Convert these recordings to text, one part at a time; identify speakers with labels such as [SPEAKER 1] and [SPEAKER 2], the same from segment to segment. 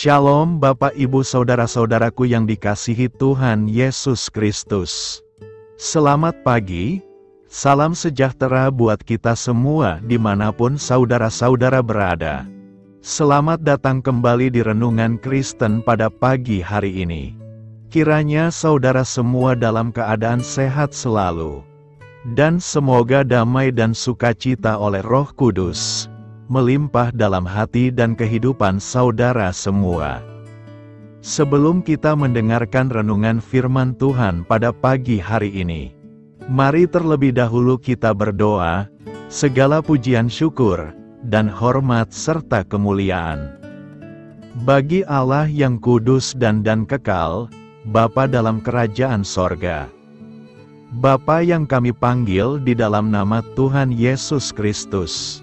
[SPEAKER 1] Shalom Bapak Ibu Saudara-saudaraku yang dikasihi Tuhan Yesus Kristus. Selamat pagi, salam sejahtera buat kita semua dimanapun saudara-saudara berada. Selamat datang kembali di Renungan Kristen pada pagi hari ini. Kiranya saudara semua dalam keadaan sehat selalu. Dan semoga damai dan sukacita oleh Roh Kudus melimpah dalam hati dan kehidupan saudara semua. Sebelum kita mendengarkan renungan firman Tuhan pada pagi hari ini, mari terlebih dahulu kita berdoa. Segala pujian syukur dan hormat serta kemuliaan bagi Allah yang kudus dan kekal, Bapa dalam kerajaan sorga. Bapa yang kami panggil di dalam nama Tuhan Yesus Kristus.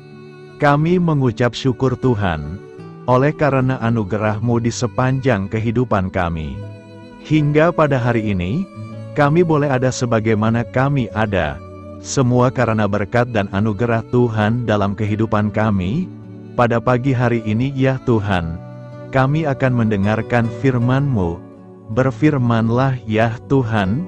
[SPEAKER 1] Kami mengucap syukur Tuhan, oleh karena anugerah-Mu di sepanjang kehidupan kami. Hingga pada hari ini, kami boleh ada sebagaimana kami ada, semua karena berkat dan anugerah Tuhan dalam kehidupan kami. Pada pagi hari ini ya Tuhan, kami akan mendengarkan firman-Mu. Berfirmanlah ya Tuhan,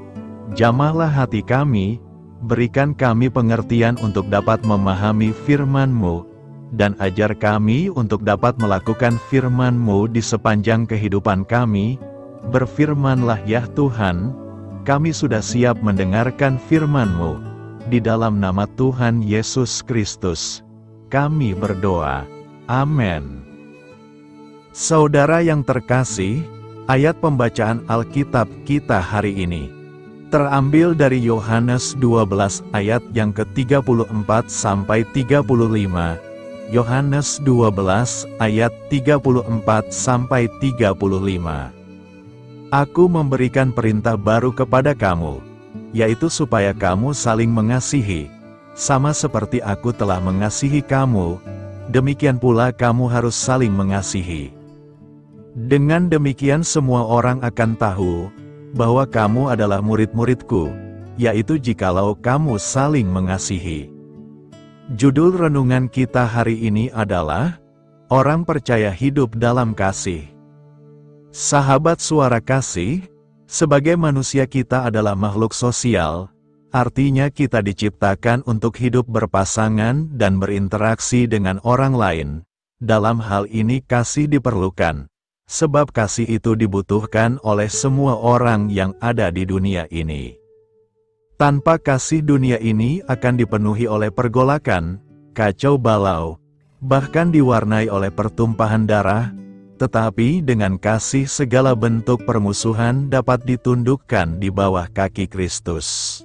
[SPEAKER 1] jamahlah hati kami, berikan kami pengertian untuk dapat memahami firman-Mu, dan ajar kami untuk dapat melakukan firman-Mu di sepanjang kehidupan kami. Berfirmanlah ya Tuhan, kami sudah siap mendengarkan firman-Mu. Di dalam nama Tuhan Yesus Kristus, kami berdoa. Amin. Saudara yang terkasih, ayat pembacaan Alkitab kita hari ini terambil dari Yohanes 12 ayat yang ke-34 sampai 35. Yohanes 12 ayat 34 sampai 35. Aku memberikan perintah baru kepada kamu, yaitu supaya kamu saling mengasihi, sama seperti aku telah mengasihi kamu, demikian pula kamu harus saling mengasihi. Dengan demikian semua orang akan tahu bahwa kamu adalah murid-muridku, yaitu jikalau kamu saling mengasihi. Judul renungan kita hari ini adalah Orang Percaya Hidup Dalam Kasih. Sahabat suara kasih, sebagai manusia kita adalah makhluk sosial, artinya kita diciptakan untuk hidup berpasangan dan berinteraksi dengan orang lain. Dalam hal ini kasih diperlukan, sebab kasih itu dibutuhkan oleh semua orang yang ada di dunia ini. Tanpa kasih dunia ini akan dipenuhi oleh pergolakan, kacau balau, bahkan diwarnai oleh pertumpahan darah, tetapi dengan kasih segala bentuk permusuhan dapat ditundukkan di bawah kaki Kristus.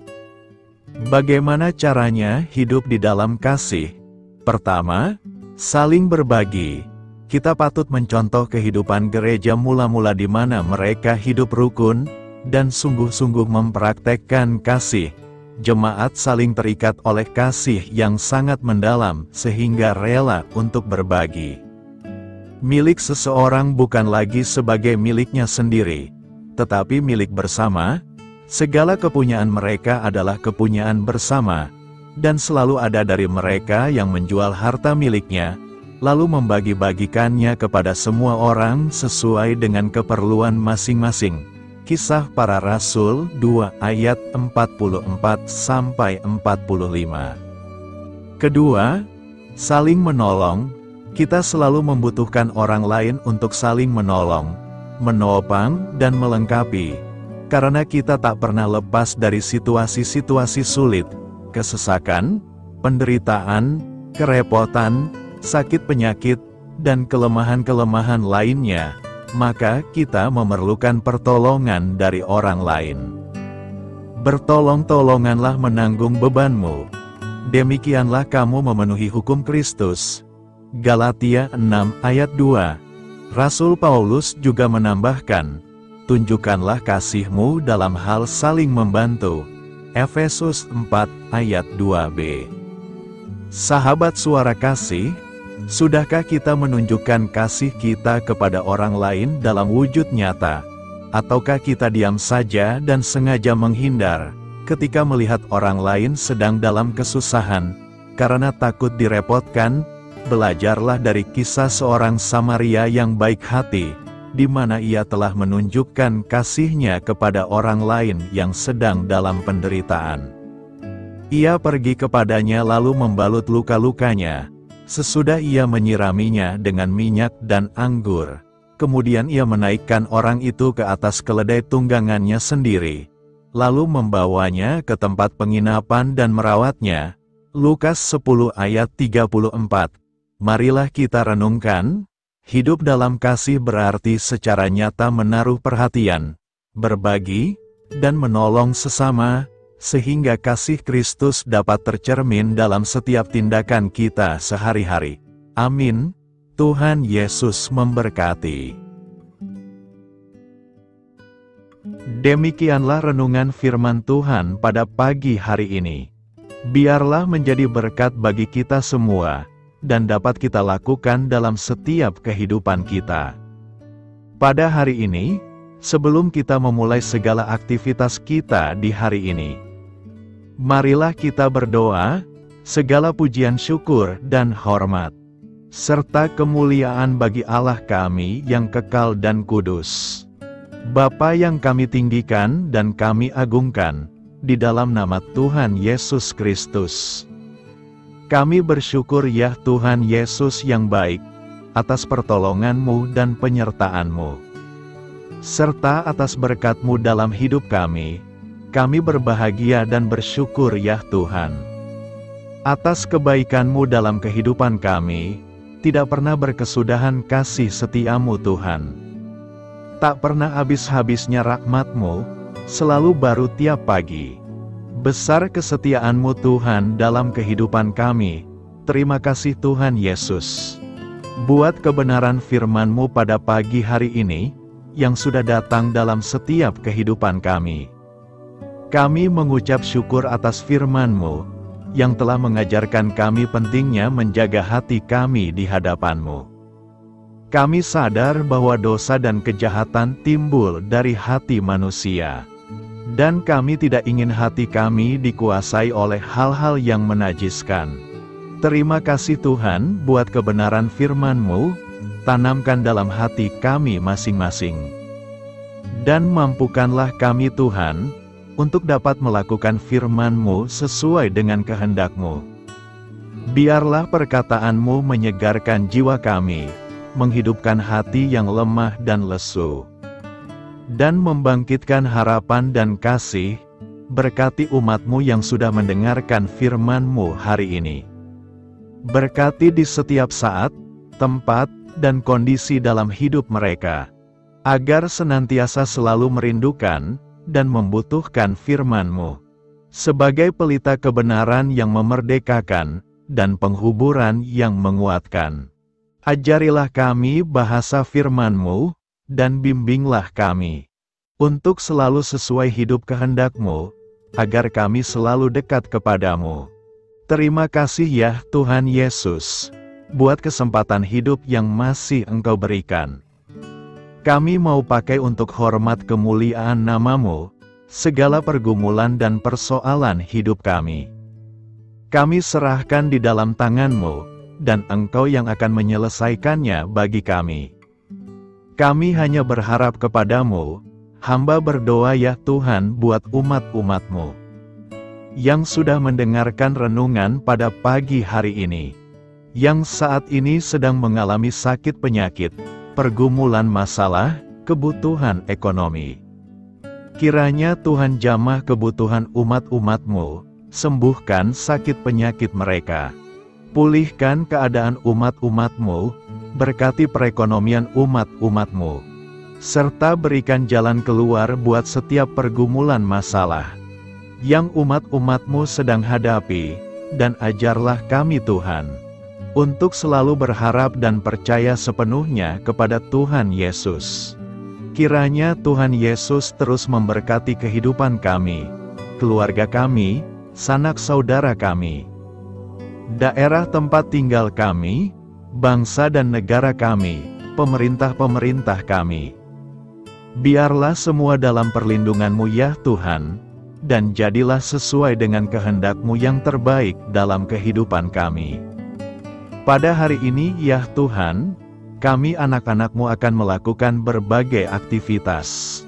[SPEAKER 1] Bagaimana caranya hidup di dalam kasih? Pertama, saling berbagi. Kita patut mencontoh kehidupan gereja mula-mula di mana mereka hidup rukun dan sungguh-sungguh mempraktekkan kasih. Jemaat saling terikat oleh kasih yang sangat mendalam sehingga rela untuk berbagi. Milik seseorang bukan lagi sebagai miliknya sendiri, tetapi milik bersama. Segala kepunyaan mereka adalah kepunyaan bersama, dan selalu ada dari mereka yang menjual harta miliknya, lalu membagi-bagikannya kepada semua orang sesuai dengan keperluan masing-masing. Kisah Para Rasul 2 ayat 44-45. Kedua, saling menolong. Kita selalu membutuhkan orang lain untuk saling menolong, menopang, dan melengkapi. Karena kita tak pernah lepas dari situasi-situasi sulit, kesesakan, penderitaan, kerepotan, sakit penyakit, dan kelemahan-kelemahan lainnya. Maka kita memerlukan pertolongan dari orang lain. Bertolong-tolonganlah menanggung bebanmu. Demikianlah kamu memenuhi hukum Kristus. Galatia 6 ayat 2. Rasul Paulus juga menambahkan, tunjukkanlah kasihmu dalam hal saling membantu. Efesus 4 ayat 2b. Sahabat suara kasih, sudahkah kita menunjukkan kasih kita kepada orang lain dalam wujud nyata? Ataukah kita diam saja dan sengaja menghindar ketika melihat orang lain sedang dalam kesusahan, karena takut direpotkan? Belajarlah dari kisah seorang Samaria yang baik hati, di mana Ia telah menunjukkan kasih-Nya kepada orang lain yang sedang dalam penderitaan. Ia pergi kepadanya lalu membalut luka-lukanya. Sesudah Ia menyiraminya dengan minyak dan anggur, kemudian Ia menaikkan orang itu ke atas keledai tunggangannya sendiri, lalu membawanya ke tempat penginapan dan merawatnya. Lukas 10 ayat 34. Marilah kita renungkan, hidup dalam kasih berarti secara nyata menaruh perhatian, berbagi, dan menolong sesama, sehingga kasih Kristus dapat tercermin dalam setiap tindakan kita sehari-hari. Amin. Tuhan Yesus memberkati. Demikianlah renungan firman Tuhan pada pagi hari ini. Biarlah menjadi berkat bagi kita semua, dan dapat kita lakukan dalam setiap kehidupan kita. Pada hari ini, sebelum kita memulai segala aktivitas kita di hari ini, marilah kita berdoa, segala pujian syukur dan hormat, serta kemuliaan bagi Allah kami yang kekal dan kudus. Bapa yang kami tinggikan dan kami agungkan, di dalam nama Tuhan Yesus Kristus. Kami bersyukur ya Tuhan Yesus yang baik, atas pertolongan-Mu dan penyertaan-Mu, serta atas berkat-Mu dalam hidup kami. Kami berbahagia dan bersyukur ya Tuhan. Atas kebaikan-Mu dalam kehidupan kami, tidak pernah berkesudahan kasih setia-Mu Tuhan. Tak pernah habis-habisnya rahmat-Mu, selalu baru tiap pagi. Besar kesetiaan-Mu Tuhan dalam kehidupan kami. Terima kasih Tuhan Yesus. Buat kebenaran firman-Mu pada pagi hari ini, yang sudah datang dalam setiap kehidupan kami. Kami mengucap syukur atas firman-Mu, yang telah mengajarkan kami pentingnya menjaga hati kami di hadapan-Mu. Kami sadar bahwa dosa dan kejahatan timbul dari hati manusia. Dan kami tidak ingin hati kami dikuasai oleh hal-hal yang menajiskan. Terima kasih Tuhan buat kebenaran firman-Mu, tanamkan dalam hati kami masing-masing. Dan mampukanlah kami Tuhan, untuk dapat melakukan firman-Mu sesuai dengan kehendak-Mu. Biarlah perkataan-Mu menyegarkan jiwa kami, menghidupkan hati yang lemah dan lesu, dan membangkitkan harapan dan kasih. Berkati umat-Mu yang sudah mendengarkan firman-Mu hari ini. Berkati di setiap saat, tempat, dan kondisi dalam hidup mereka, agar senantiasa selalu merindukan dan membutuhkan firman-Mu, sebagai pelita kebenaran yang memerdekakan, dan penghuburan yang menguatkan. Ajarilah kami bahasa firman-Mu, dan bimbinglah kami, untuk selalu sesuai hidup kehendak-Mu, agar kami selalu dekat kepadamu. Terima kasih ya Tuhan Yesus, buat kesempatan hidup yang masih Engkau berikan. Kami mau pakai untuk hormat kemuliaan nama-Mu, segala pergumulan dan persoalan hidup kami. Kami serahkan di dalam tangan-Mu, dan Engkau yang akan menyelesaikannya bagi kami. Kami hanya berharap kepadamu, hamba berdoa ya Tuhan buat umat-umat-Mu, yang sudah mendengarkan renungan pada pagi hari ini, yang saat ini sedang mengalami sakit penyakit, pergumulan masalah, kebutuhan ekonomi. Kiranya Tuhan jamah kebutuhan umat-umat-Mu, sembuhkan sakit penyakit mereka. Pulihkan keadaan umat-umat-Mu, berkati perekonomian umat-umat-Mu, serta berikan jalan keluar buat setiap pergumulan masalah yang umat-umat-Mu sedang hadapi, dan ajarlah kami Tuhan, untuk selalu berharap dan percaya sepenuhnya kepada Tuhan Yesus. Kiranya Tuhan Yesus terus memberkati kehidupan kami, keluarga kami, sanak saudara kami, daerah tempat tinggal kami, bangsa dan negara kami, pemerintah-pemerintah kami. Biarlah semua dalam perlindungan-Mu ya Tuhan, dan jadilah sesuai dengan kehendak-Mu yang terbaik dalam kehidupan kami. Pada hari ini ya Tuhan, kami anak-anak-Mu akan melakukan berbagai aktivitas.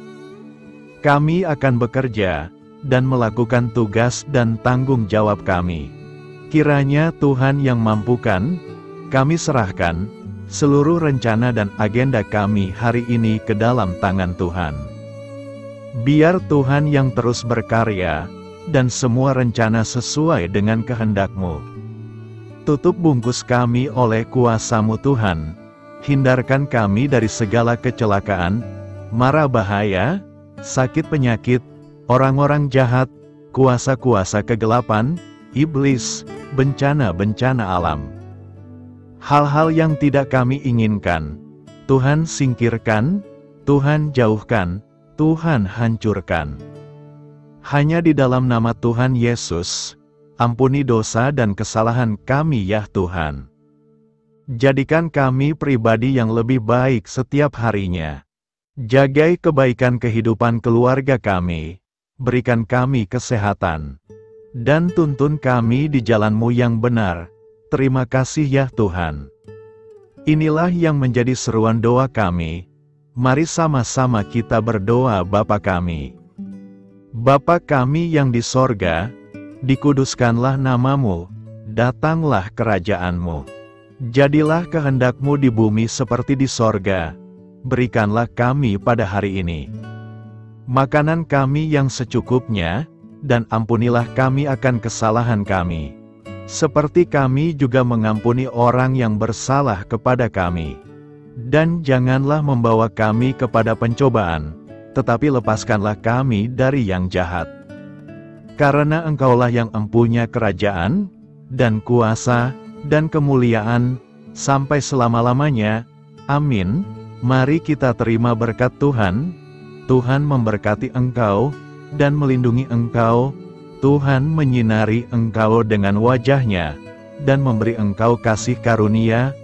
[SPEAKER 1] Kami akan bekerja dan melakukan tugas dan tanggung jawab kami. Kiranya Tuhan yang mampukan, kami serahkan seluruh rencana dan agenda kami hari ini ke dalam tangan Tuhan. Biar Tuhan yang terus berkarya, dan semua rencana sesuai dengan kehendak-Mu. Tutup bungkus kami oleh kuasa-Mu Tuhan, hindarkan kami dari segala kecelakaan, mara bahaya, sakit penyakit, orang-orang jahat, kuasa-kuasa kegelapan, iblis, bencana-bencana alam. Hal-hal yang tidak kami inginkan, Tuhan singkirkan, Tuhan jauhkan, Tuhan hancurkan. Hanya di dalam nama Tuhan Yesus, ampuni dosa dan kesalahan kami ya Tuhan. Jadikan kami pribadi yang lebih baik setiap harinya. Jagai kebaikan kehidupan keluarga kami, berikan kami kesehatan, dan tuntun kami di jalan-Mu yang benar. Terima kasih ya Tuhan. Inilah yang menjadi seruan doa kami. Mari sama-sama kita berdoa. Bapa kami. Bapa kami yang di sorga, dikuduskanlah nama-Mu, datanglah kerajaan-Mu. Jadilah kehendak-Mu di bumi seperti di sorga. Berikanlah kami pada hari ini makanan kami yang secukupnya, dan ampunilah kami akan kesalahan kami, seperti kami juga mengampuni orang yang bersalah kepada kami. Dan janganlah membawa kami kepada pencobaan, tetapi lepaskanlah kami dari yang jahat. Karena Engkaulah yang empunya kerajaan, dan kuasa, dan kemuliaan, sampai selama-lamanya. Amin. Mari kita terima berkat Tuhan. Tuhan memberkati engkau, dan melindungi engkau. Tuhan menyinari engkau dengan wajah-Nya, dan memberi engkau kasih karunia.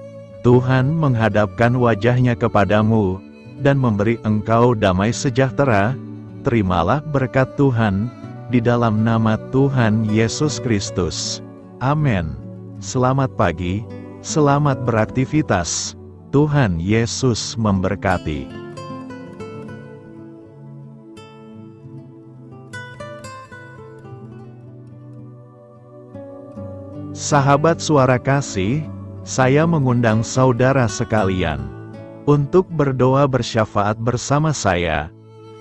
[SPEAKER 1] Tuhan menghadapkan wajah-Nya kepadamu, dan memberi engkau damai sejahtera. Terimalah berkat Tuhan, di dalam nama Tuhan Yesus Kristus. Amin. Selamat pagi, selamat beraktivitas. Tuhan Yesus memberkati. Sahabat Suara Kasih, saya mengundang saudara sekalian untuk berdoa bersyafaat bersama saya,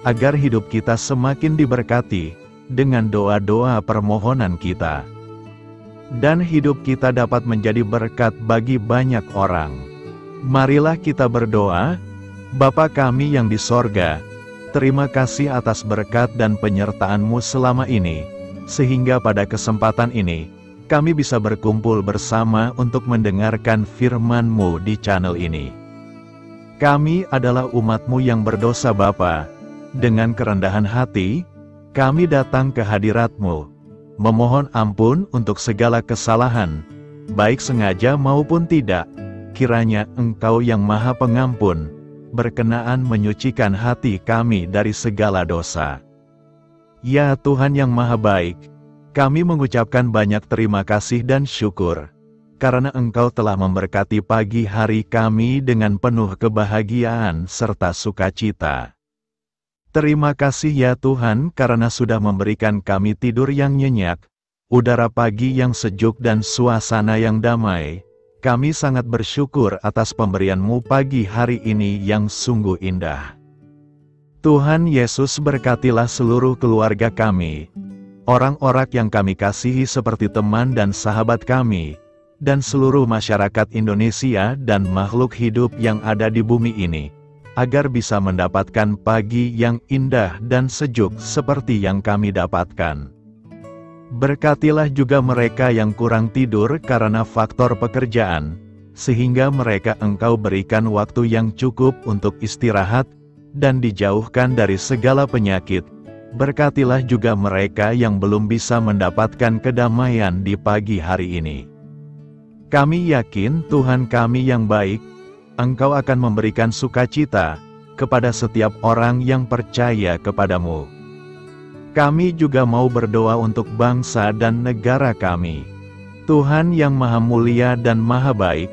[SPEAKER 1] agar hidup kita semakin diberkati dengan doa-doa permohonan kita, dan hidup kita dapat menjadi berkat bagi banyak orang. Marilah kita berdoa. Bapa kami yang di sorga, terima kasih atas berkat dan penyertaan-Mu selama ini, sehingga pada kesempatan ini, kami bisa berkumpul bersama untuk mendengarkan firman-Mu di channel ini. Kami adalah umat-Mu yang berdosa Bapa. Dengan kerendahan hati, kami datang ke hadirat-Mu, memohon ampun untuk segala kesalahan, baik sengaja maupun tidak. Kiranya Engkau yang Maha Pengampun, berkenaan menyucikan hati kami dari segala dosa. Ya Tuhan yang Maha Baik, kami mengucapkan banyak terima kasih dan syukur, karena Engkau telah memberkati pagi hari kami dengan penuh kebahagiaan serta sukacita. Terima kasih ya Tuhan karena sudah memberikan kami tidur yang nyenyak, udara pagi yang sejuk dan suasana yang damai. Kami sangat bersyukur atas pemberian-Mu pagi hari ini yang sungguh indah. Tuhan Yesus berkatilah seluruh keluarga kami, orang-orang yang kami kasihi seperti teman dan sahabat kami, dan seluruh masyarakat Indonesia dan makhluk hidup yang ada di bumi ini, agar bisa mendapatkan pagi yang indah dan sejuk seperti yang kami dapatkan. Berkatilah juga mereka yang kurang tidur karena faktor pekerjaan, sehingga mereka Engkau berikan waktu yang cukup untuk istirahat, dan dijauhkan dari segala penyakit. Berkatilah juga mereka yang belum bisa mendapatkan kedamaian di pagi hari ini. Kami yakin Tuhan kami yang baik, Engkau akan memberikan sukacita kepada setiap orang yang percaya kepadamu. Kami juga mau berdoa untuk bangsa dan negara kami. Tuhan yang Maha Mulia dan Maha Baik,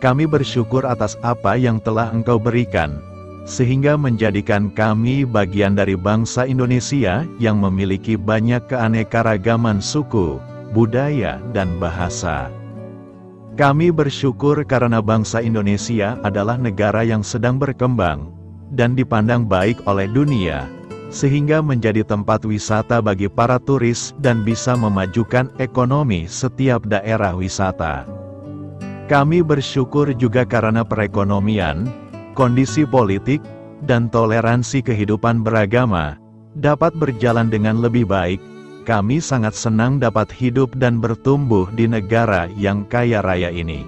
[SPEAKER 1] Kami bersyukur atas apa yang telah Engkau berikan, sehingga menjadikan kami bagian dari bangsa Indonesia yang memiliki banyak keanekaragaman suku, budaya, dan bahasa. Kami bersyukur karena bangsa Indonesia adalah negara yang sedang berkembang dan dipandang baik oleh dunia, sehingga menjadi tempat wisata bagi para turis dan bisa memajukan ekonomi setiap daerah wisata. Kami bersyukur juga karena perekonomian, kondisi politik, dan toleransi kehidupan beragama dapat berjalan dengan lebih baik. Kami sangat senang dapat hidup dan bertumbuh di negara yang kaya raya ini.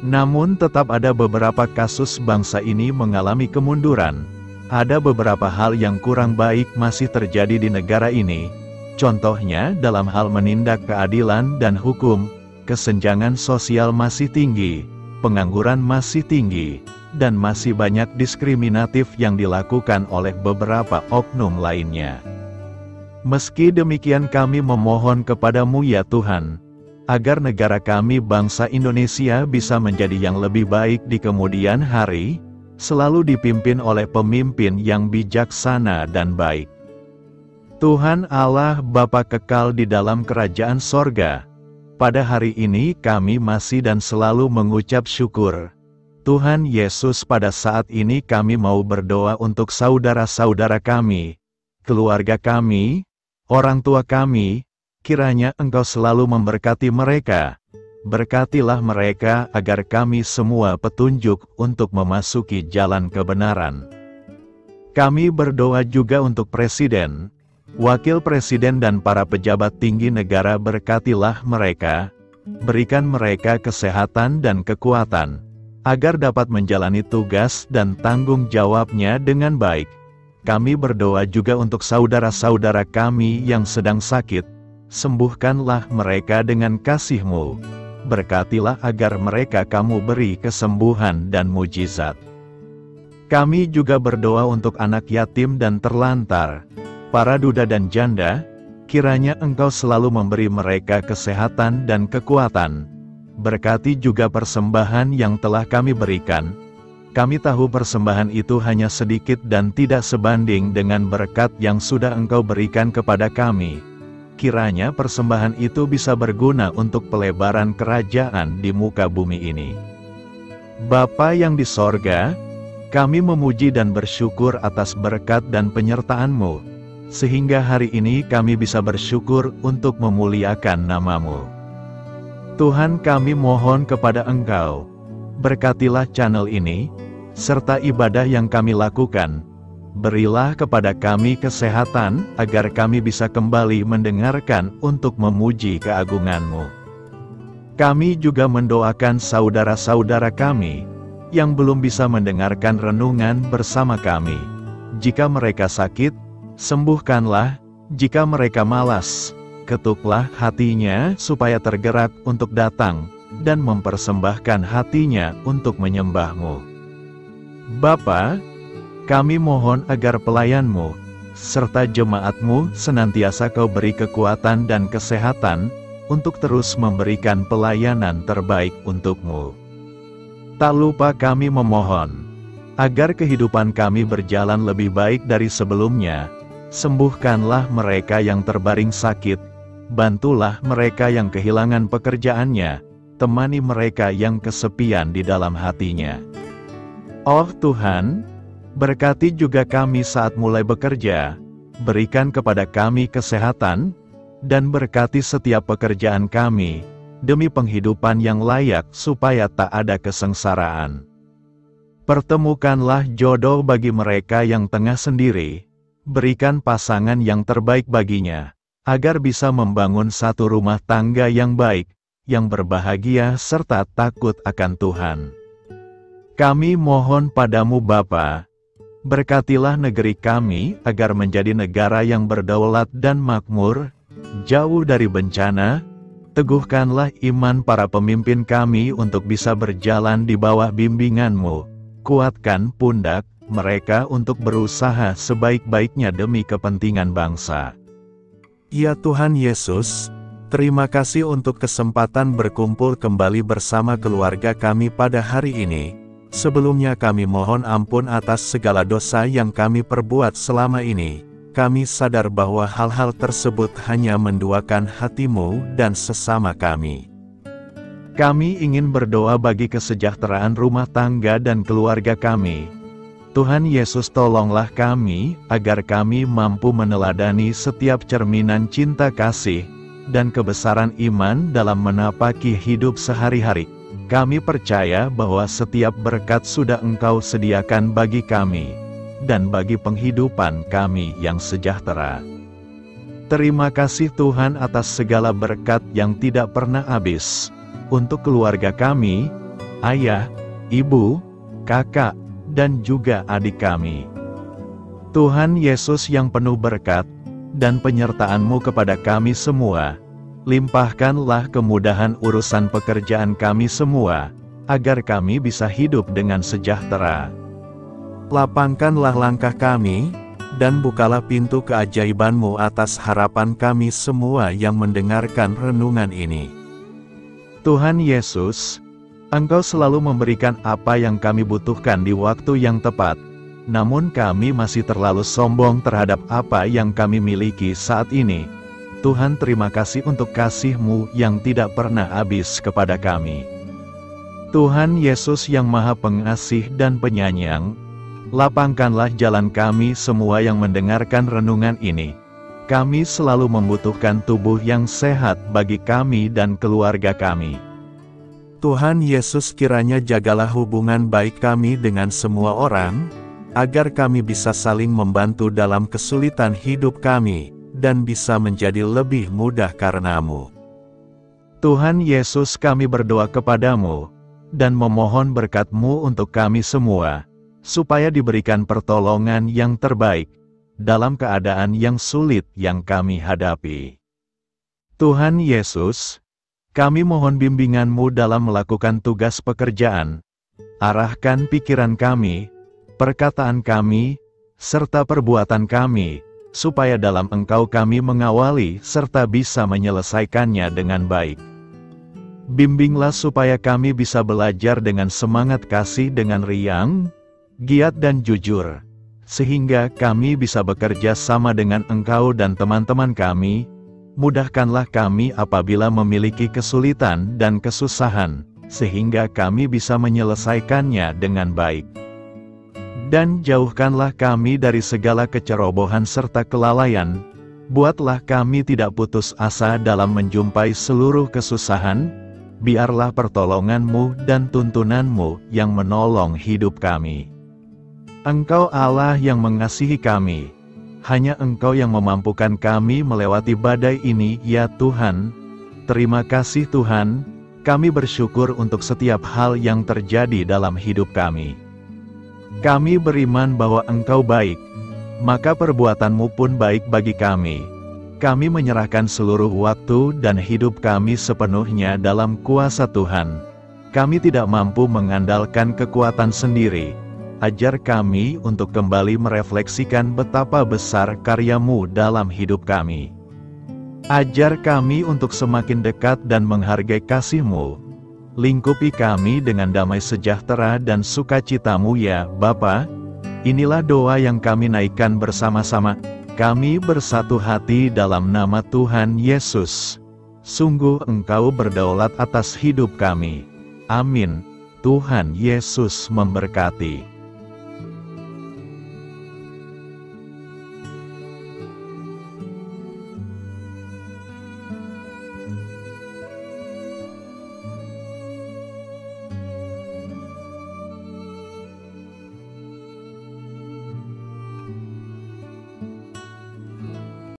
[SPEAKER 1] Namun tetap ada beberapa kasus bangsa ini mengalami kemunduran. Ada beberapa hal yang kurang baik masih terjadi di negara ini. Contohnya dalam hal menindak keadilan dan hukum, kesenjangan sosial masih tinggi, pengangguran masih tinggi, dan masih banyak diskriminatif yang dilakukan oleh beberapa oknum lainnya. Meski demikian kami memohon kepadamu ya Tuhan, agar negara kami bangsa Indonesia bisa menjadi yang lebih baik di kemudian hari, selalu dipimpin oleh pemimpin yang bijaksana dan baik. Tuhan Allah Bapa kekal di dalam kerajaan sorga, pada hari ini kami masih dan selalu mengucap syukur. Tuhan Yesus, pada saat ini kami mau berdoa untuk saudara-saudara kami, keluarga kami, orang tua kami, kiranya Engkau selalu memberkati mereka. Berkatilah mereka agar kami semua petunjuk untuk memasuki jalan kebenaran. Kami berdoa juga untuk Presiden, Wakil Presiden dan para pejabat tinggi negara. Berkatilah mereka, berikan mereka kesehatan dan kekuatan, agar dapat menjalani tugas dan tanggung jawabnya dengan baik. Kami berdoa juga untuk saudara-saudara kami yang sedang sakit, sembuhkanlah mereka dengan kasih-Mu. Berkatilah agar mereka Kamu beri kesembuhan dan mujizat. Kami juga berdoa untuk anak yatim dan terlantar, para duda dan janda, kiranya Engkau selalu memberi mereka kesehatan dan kekuatan. Berkati juga persembahan yang telah kami berikan. Kami tahu persembahan itu hanya sedikit dan tidak sebanding dengan berkat yang sudah Engkau berikan kepada kami. Kiranya persembahan itu bisa berguna untuk pelebaran kerajaan di muka bumi ini. Bapa yang di sorga, kami memuji dan bersyukur atas berkat dan penyertaan-Mu, sehingga hari ini kami bisa bersyukur untuk memuliakan nama-Mu. Tuhan, kami mohon kepada Engkau, berkatilah channel ini, serta ibadah yang kami lakukan. Berilah kepada kami kesehatan, agar kami bisa kembali mendengarkan untuk memuji keagungan-Mu. Kami juga mendoakan saudara-saudara kami, yang belum bisa mendengarkan renungan bersama kami. Jika mereka sakit, sembuhkanlah. Jika mereka malas, ketuklah hatinya supaya tergerak untuk datang, dan mempersembahkan hatinya untuk menyembah-Mu. Bapa, kami mohon agar pelayan-Mu, serta jemaat-Mu senantiasa Kau beri kekuatan dan kesehatan, untuk terus memberikan pelayanan terbaik untuk-Mu. Tak lupa kami memohon, agar kehidupan kami berjalan lebih baik dari sebelumnya. Sembuhkanlah mereka yang terbaring sakit, bantulah mereka yang kehilangan pekerjaannya, temani mereka yang kesepian di dalam hatinya. Oh Tuhan, berkati juga kami saat mulai bekerja, berikan kepada kami kesehatan, dan berkati setiap pekerjaan kami, demi penghidupan yang layak supaya tak ada kesengsaraan. Pertemukanlah jodoh bagi mereka yang tengah sendiri, berikan pasangan yang terbaik baginya, agar bisa membangun satu rumah tangga yang baik, yang berbahagia serta takut akan Tuhan. Kami mohon padamu Bapa, berkatilah negeri kami agar menjadi negara yang berdaulat dan makmur, jauh dari bencana. Teguhkanlah iman para pemimpin kami untuk bisa berjalan di bawah bimbingan-Mu. Kuatkan pundak mereka untuk berusaha sebaik-baiknya demi kepentingan bangsa. Ya Tuhan Yesus, Terima kasih untuk kesempatan berkumpul kembali bersama keluarga kami pada hari ini. Sebelumnya kami mohon ampun atas segala dosa yang kami perbuat selama ini. Kami sadar bahwa hal-hal tersebut hanya menduakan hati-Mu dan sesama kami. Kami ingin berdoa bagi kesejahteraan rumah tangga dan keluarga kami. Tuhan Yesus, tolonglah kami, agar kami mampu meneladani setiap cerminan cinta kasih dan kebesaran iman dalam menapaki hidup sehari-hari. Kami percaya bahwa setiap berkat sudah Engkau sediakan bagi kami, dan bagi penghidupan kami yang sejahtera. Terima kasih Tuhan atas segala berkat yang tidak pernah habis. Untuk keluarga kami, ayah, ibu, kakak, dan juga adik kami. Tuhan Yesus yang penuh berkat dan penyertaan-Mu kepada kami semua, limpahkanlah kemudahan urusan pekerjaan kami semua, agar kami bisa hidup dengan sejahtera. Lapangkanlah langkah kami, dan bukalah pintu keajaiban-Mu atas harapan kami semua yang mendengarkan renungan ini. Tuhan Yesus, Engkau selalu memberikan apa yang kami butuhkan di waktu yang tepat, namun kami masih terlalu sombong terhadap apa yang kami miliki saat ini. Tuhan, terima kasih untuk kasih-Mu yang tidak pernah habis kepada kami. Tuhan Yesus yang Maha Pengasih dan Penyayang, lapangkanlah jalan kami semua yang mendengarkan renungan ini. Kami selalu membutuhkan tubuh yang sehat bagi kami dan keluarga kami. Tuhan Yesus, kiranya jagalah hubungan baik kami dengan semua orang, agar kami bisa saling membantu dalam kesulitan hidup kami, dan bisa menjadi lebih mudah karena-Mu. Tuhan Yesus, kami berdoa kepada-Mu, dan memohon berkat-Mu untuk kami semua, supaya diberikan pertolongan yang terbaik, dalam keadaan yang sulit yang kami hadapi. Tuhan Yesus, kami mohon bimbingan-Mu dalam melakukan tugas pekerjaan. Arahkan pikiran kami, perkataan kami, serta perbuatan kami, supaya dalam Engkau kami mengawali serta bisa menyelesaikannya dengan baik. Bimbinglah supaya kami bisa belajar dengan semangat kasih dengan riang, giat dan jujur, sehingga kami bisa bekerja sama dengan Engkau dan teman-teman kami. Mudahkanlah kami apabila memiliki kesulitan dan kesusahan, sehingga kami bisa menyelesaikannya dengan baik. Dan jauhkanlah kami dari segala kecerobohan serta kelalaian. Buatlah kami tidak putus asa dalam menjumpai seluruh kesusahan. Biarlah pertolongan-Mu dan tuntunan-Mu yang menolong hidup kami. Engkau Allah yang mengasihi kami. Hanya Engkau yang memampukan kami melewati badai ini, ya Tuhan. Terima kasih Tuhan, kami bersyukur untuk setiap hal yang terjadi dalam hidup kami. Kami beriman bahwa Engkau baik, maka perbuatan-Mu pun baik bagi kami. Kami menyerahkan seluruh waktu dan hidup kami sepenuhnya dalam kuasa Tuhan. Kami tidak mampu mengandalkan kekuatan sendiri. Ajar kami untuk kembali merefleksikan betapa besar karya-Mu dalam hidup kami. Ajar kami untuk semakin dekat dan menghargai kasih-Mu. Lingkupi kami dengan damai sejahtera dan sukacita-Mu ya Bapa. Inilah doa yang kami naikkan bersama-sama. Kami bersatu hati dalam nama Tuhan Yesus. Sungguh Engkau berdaulat atas hidup kami. Amin. Tuhan Yesus memberkati.